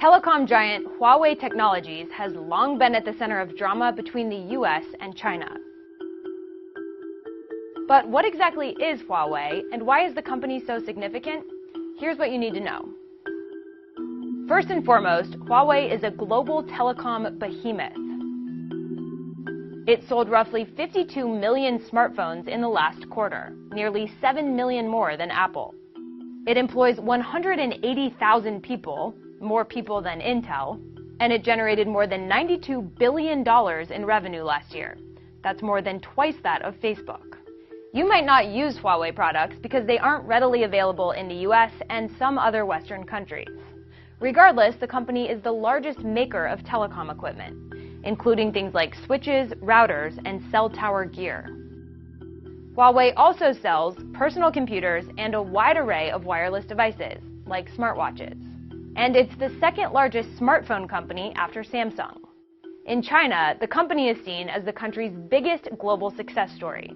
Telecom giant Huawei Technologies has long been at the center of drama between the US and China. But what exactly is Huawei, and why is the company so significant? Here's what you need to know. First and foremost, Huawei is a global telecom behemoth. It sold roughly 52 million smartphones in the last quarter, nearly 7 million more than Apple. It employs 180,000 people, more people than Intel, and it generated more than $92 billion in revenue last year. That's more than twice that of Facebook. You might not use Huawei products because they aren't readily available in the US and some other Western countries. Regardless, the company is the largest maker of telecom equipment, including things like switches, routers, and cell tower gear. Huawei also sells personal computers and a wide array of wireless devices, like smartwatches. And it's the second largest smartphone company after Samsung. In China, the company is seen as the country's biggest global success story.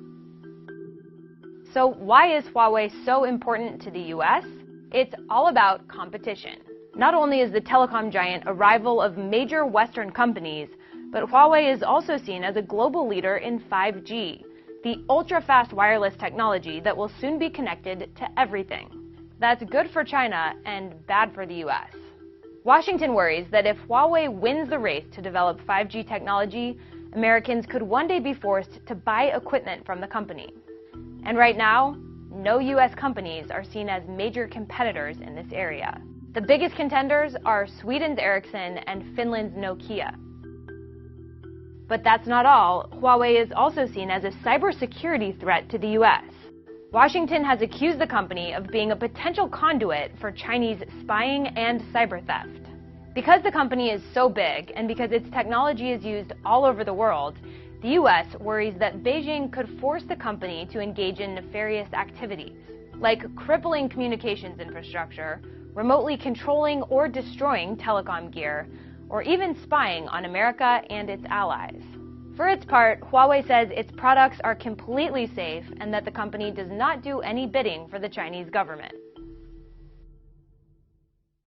So why is Huawei so important to the US? It's all about competition. Not only is the telecom giant a rival of major Western companies, but Huawei is also seen as a global leader in 5G, the ultra-fast wireless technology that will soon be connected to everything. That's good for China and bad for the US. Washington worries that if Huawei wins the race to develop 5G technology, Americans could one day be forced to buy equipment from the company. And right now, no US companies are seen as major competitors in this area. The biggest contenders are Sweden's Ericsson and Finland's Nokia. But that's not all. Huawei is also seen as a cybersecurity threat to the US. Washington has accused the company of being a potential conduit for Chinese spying and cyber theft. Because the company is so big and because its technology is used all over the world, the US worries that Beijing could force the company to engage in nefarious activities, like crippling communications infrastructure, remotely controlling or destroying telecom gear, or even spying on America and its allies. For its part, Huawei says its products are completely safe and that the company does not do any bidding for the Chinese government.